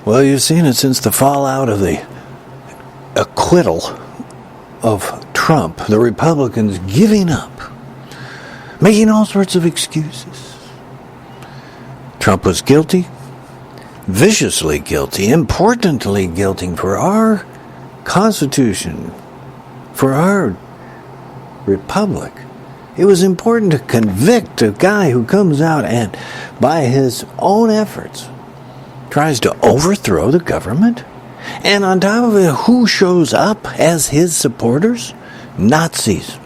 Well, you've seen it since the fallout of the acquittal of Trump, the Republicans giving up, making all sorts of excuses. Trump was guilty, viciously guilty, importantly guilty for our Constitution, for our republic. It was important to convict a guy who comes out and, by his own efforts, tries to overthrow the government. And on top of it, who shows up as his supporters? Nazis,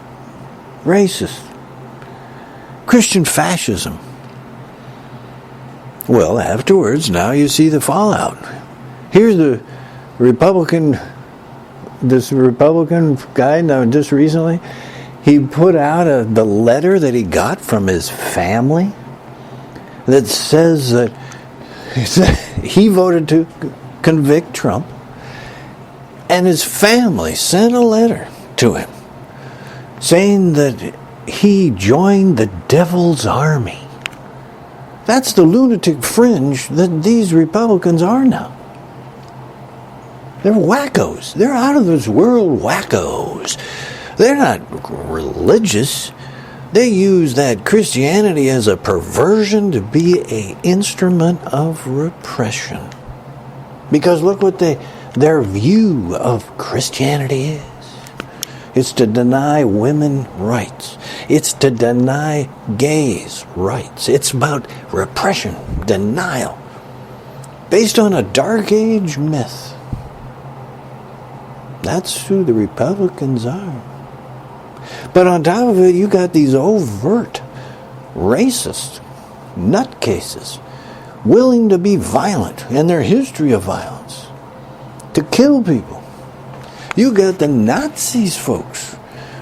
racists, Christian fascism. Well, afterwards, now you see the fallout. Here's this Republican guy, now just recently, he put out the letter that he got from his family that says that he voted to convict Trump, and his family sent a letter to him saying that he joined the devil's army. That's the lunatic fringe that these Republicans are now. They're wackos. They're out of this world wackos. They're not religious. They use that Christianity as a perversion to be an instrument of repression. Because look what their view of Christianity is. It's to deny women rights. It's to deny gays rights. It's about repression, denial, based on a Dark Age myth. That's who the Republicans are. But on top of it, you got these overt racist nutcases willing to be violent, and their history of violence, to kill people. You got the Nazis, folks,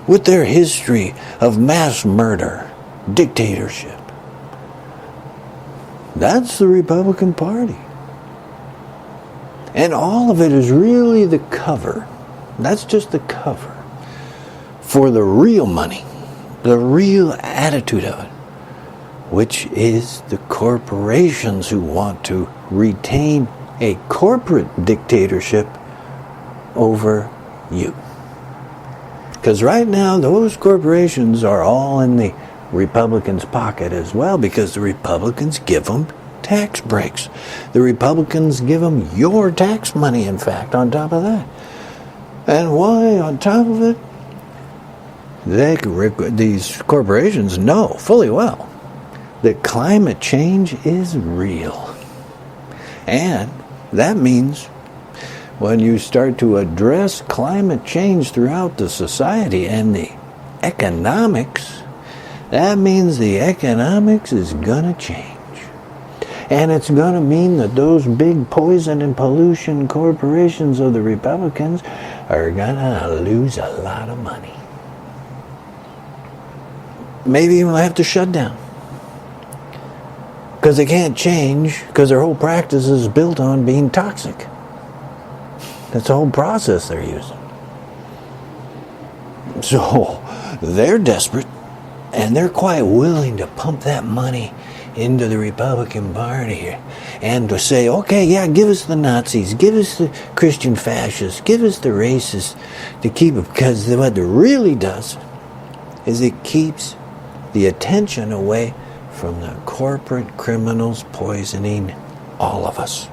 with their history of mass murder, dictatorship. That's the Republican Party. And all of it is really the cover. That's just the cover for the real money, the real attitude of it, which is the corporations who want to retain a corporate dictatorship over you. Because right now, those corporations are all in the Republicans' pocket as well, because the Republicans give them tax breaks. The Republicans give them your tax money, in fact, on top of that. And why, on top of it? These corporations know fully well that climate change is real. And that means when you start to address climate change throughout the society and the economics, that means the economics is going to change. And it's going to mean that those big poison and pollution corporations of the Republicans are going to lose a lot of money. Maybe even have to shut down. Because they can't change, because their whole practice is built on being toxic. That's the whole process they're using. So they're desperate, and they're quite willing to pump that money into the Republican Party and to say, okay, yeah, give us the Nazis, give us the Christian fascists, give us the racists, to keep it, because what it really does is it keeps the attention away from the corporate criminals poisoning all of us.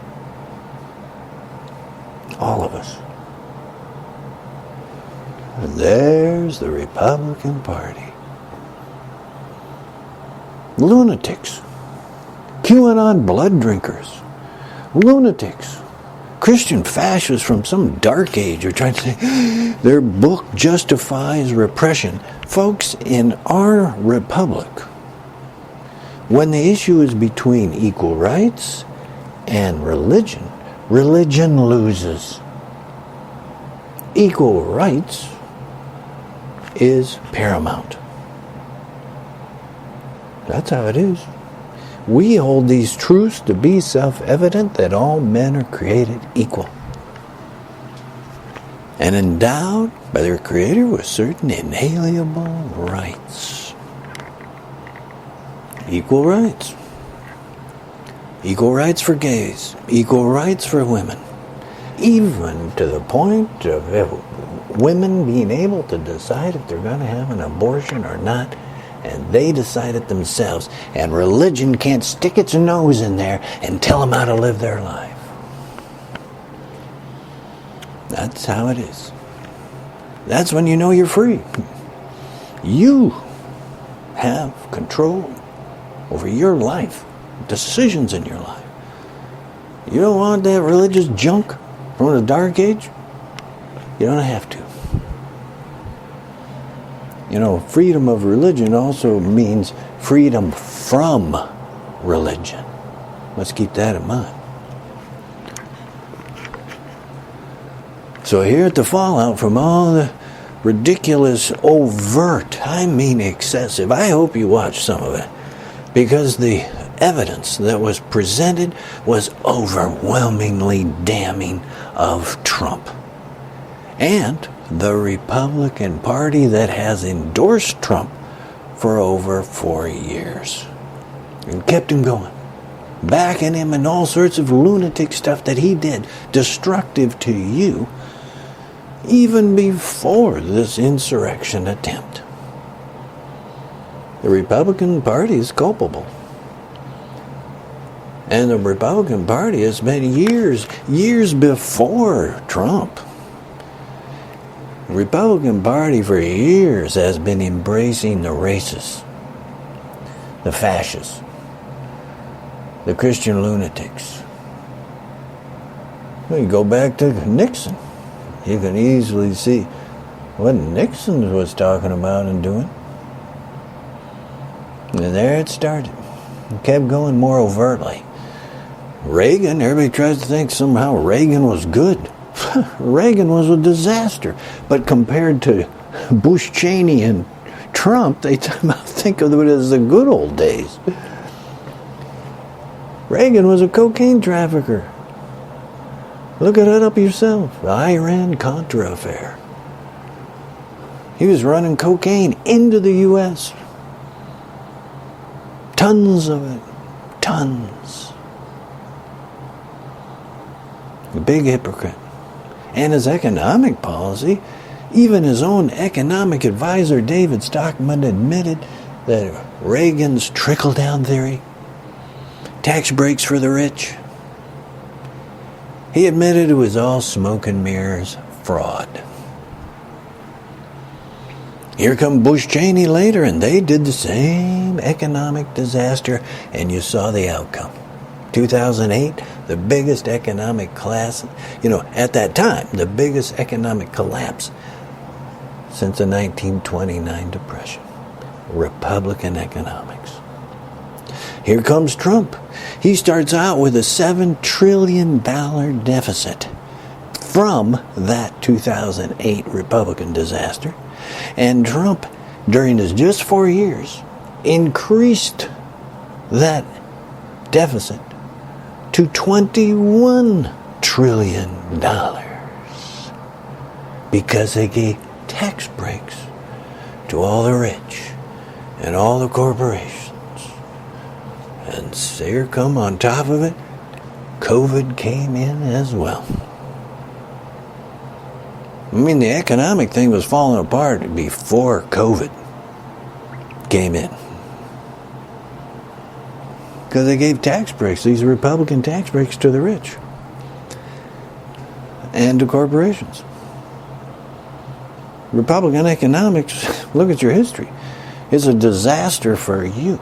All of us. And there's the Republican Party. Lunatics. QAnon blood drinkers. Lunatics. Christian fascists from some dark age are trying to say their book justifies repression. Folks, in our republic, when the issue is between equal rights and religion, religion loses. Equal rights is paramount. That's how it is. We hold these truths to be self-evident, that all men are created equal and endowed by their Creator with certain inalienable rights. Equal rights. equal rights for gays, equal rights for women, even to the point of women being able to decide if they're going to have an abortion or not, and they decide it themselves, and religion can't stick its nose in there and tell them how to live their life. That's how it is. That's when you know you're free. You have control over your life, decisions in your life. You don't want that religious junk from the dark age? You don't have to. You know, freedom of religion also means freedom from religion. Let's keep that in mind. So here at the fallout from all the ridiculous, overt, I mean excessive, I hope you watch some of it, because the evidence that was presented was overwhelmingly damning of Trump and the Republican Party that has endorsed Trump for over 4 years and kept him going, backing him in all sorts of lunatic stuff that he did, destructive to you, even before this insurrection attempt. The Republican Party is culpable. And the Republican Party has been years before Trump. The Republican Party for years has been embracing the racists, the fascists, the Christian lunatics. Well, you go back to Nixon. You can easily see what Nixon was talking about and doing. And there it started. It kept going more overtly. Reagan, everybody tries to think somehow Reagan was good. Reagan was a disaster. But compared to Bush, Cheney, and Trump, they think of it as the good old days. Reagan was a cocaine trafficker. Look it up yourself. The Iran-Contra affair. He was running cocaine into the U.S. Tons of it. Tons. A big hypocrite. And his economic policy, even his own economic advisor, David Stockman, admitted that Reagan's trickle-down theory, tax breaks for the rich, he admitted it was all smoke and mirrors, fraud. Here come Bush Cheney later, and they did the same economic disaster, and you saw the outcome. 2008, the biggest economic collapse, at that time, the biggest economic collapse since the 1929 Depression. Republican economics. Here comes Trump. He starts out with a $7 trillion deficit from that 2008 Republican disaster. And Trump, during his just 4 years, increased that deficit to $21 trillion because they gave tax breaks to all the rich and all the corporations. And here come on top of it, COVID came in as well. I mean, the economic thing was falling apart before COVID came in. Because they gave tax breaks, these Republican tax breaks to the rich and to corporations. Republican economics, look at your history, is a disaster for you.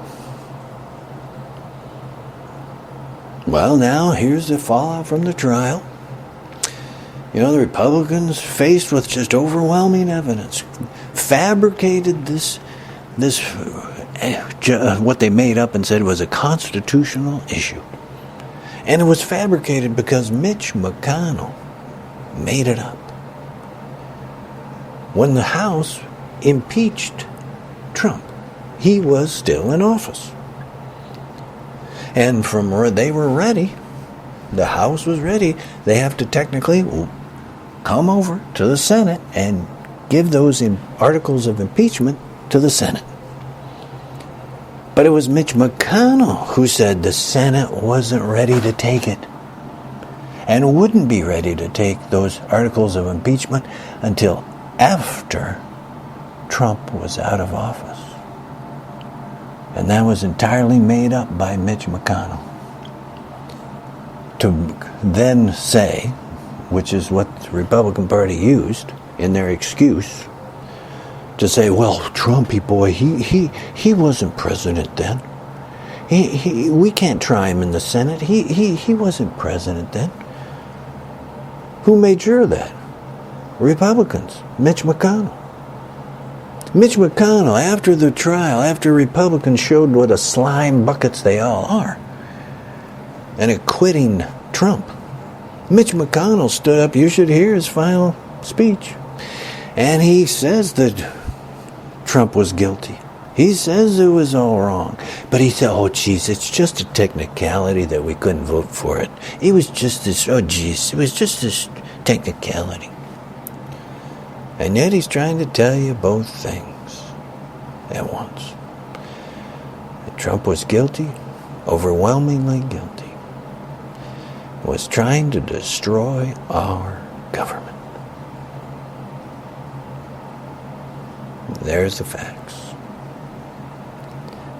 Well, now here's the fallout from the trial. The Republicans, faced with just overwhelming evidence, fabricated this what they made up and said was a constitutional issue. And it was fabricated because Mitch McConnell made it up. When the House impeached Trump, he was still in office. And from where they were ready, the House was ready, they have to technically come over to the Senate and give those articles of impeachment to the Senate. But it was Mitch McConnell who said the Senate wasn't ready to take it and wouldn't be ready to take those articles of impeachment until after Trump was out of office. And that was entirely made up by Mitch McConnell. To then say, which is what the Republican Party used in their excuse, to say, well, Trumpy boy, he wasn't president then. We can't try him in the Senate. He wasn't president then. Who made sure of that? Republicans. Mitch McConnell. Mitch McConnell, after the trial, after Republicans showed what a slime buckets they all are, and acquitting Trump, Mitch McConnell stood up. You should hear his final speech. And he says that Trump was guilty. He says it was all wrong. But he said, oh, geez, it's just a technicality that we couldn't vote for it. It was just this, oh, geez, it was just this technicality. And yet he's trying to tell you both things at once. That Trump was guilty, overwhelmingly guilty. Was trying to destroy our government. There's the facts.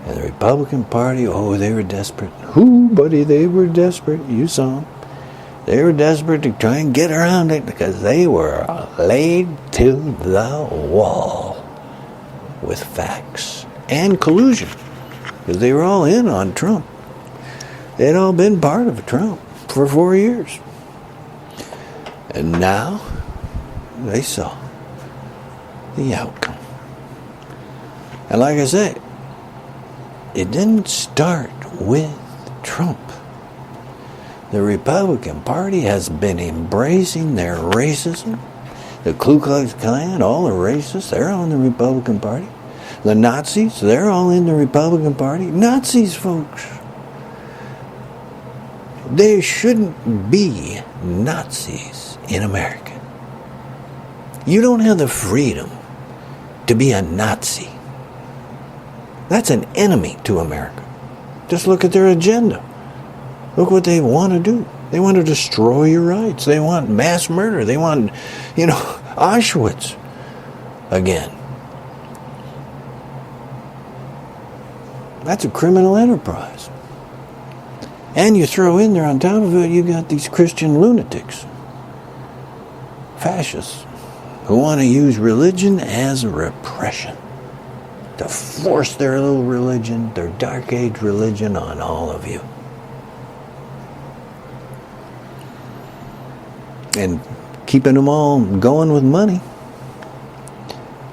And the Republican Party, oh, they were desperate. Who, buddy, they were desperate. You saw them. They were desperate to try and get around it because they were laid to the wall with facts and collusion. Because they were all in on Trump. They'd all been part of Trump for 4 years. And now they saw the outcome. And like I said, it didn't start with Trump. The Republican Party has been embracing their racism. The Ku Klux Klan, all the racists, they're all in the Republican Party. The Nazis, they're all in the Republican Party. Nazis, folks. There shouldn't be Nazis in America. You don't have the freedom to be a Nazi. That's an enemy to America. Just look at their agenda. Look what they want to do. They want to destroy your rights. They want mass murder. They want, Auschwitz again. That's a criminal enterprise. And you throw in there on top of it, you got these Christian lunatics, fascists, who want to use religion as a repression, to force their little religion, their dark age religion on all of you. And keeping them all going with money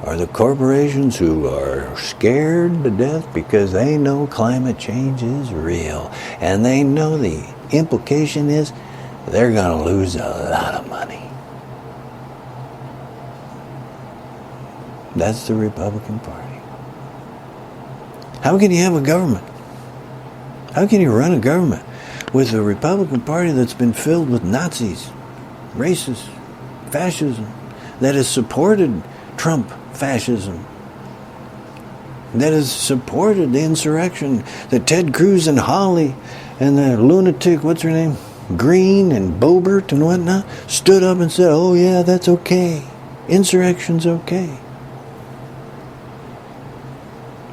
are the corporations who are scared to death because they know climate change is real. And they know the implication is they're going to lose a lot of money. That's the Republican Party. How can you have a government? How can you run a government with a Republican Party that's been filled with Nazis, racists, fascism, that has supported Trump fascism, that has supported the insurrection, that Ted Cruz and Hawley and the lunatic, what's her name, Green and Boebert and whatnot, stood up and said, oh yeah, that's okay. Insurrection's okay.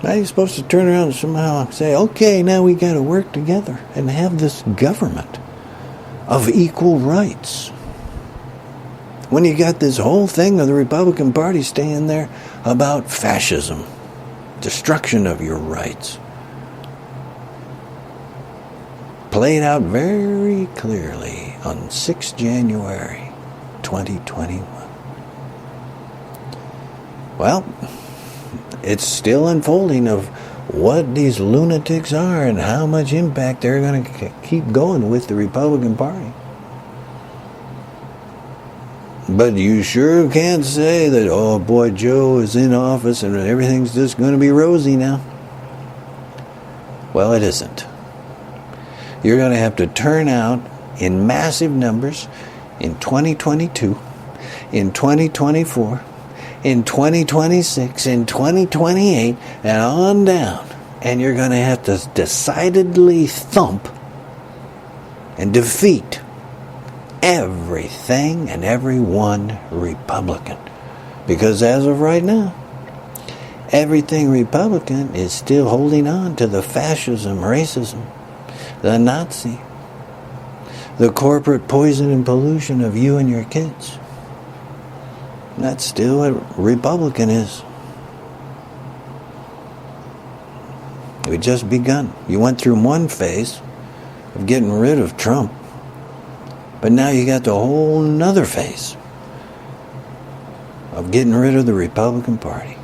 Now you're supposed to turn around and somehow say, okay, now we got to work together and have this government of equal rights. When you got this whole thing of the Republican Party staying there about fascism, destruction of your rights, played out very clearly on 6 January 2021. Well, it's still unfolding of what these lunatics are and how much impact they're going to keep going with the Republican Party. But you sure can't say that, oh boy, Joe is in office and everything's just going to be rosy now. Well, it isn't. You're going to have to turn out in massive numbers in 2022, in 2024, in 2026, in 2028, and on down And you're going to have to decidedly thump and defeat everything and everyone Republican. Because as of right now, everything Republican is still holding on to the fascism, racism, the Nazi, the corporate poison and pollution of you and your kids. That's still what Republican is. We just begun. You went through one phase of getting rid of Trump, but now you got the whole nother phase of getting rid of the Republican Party.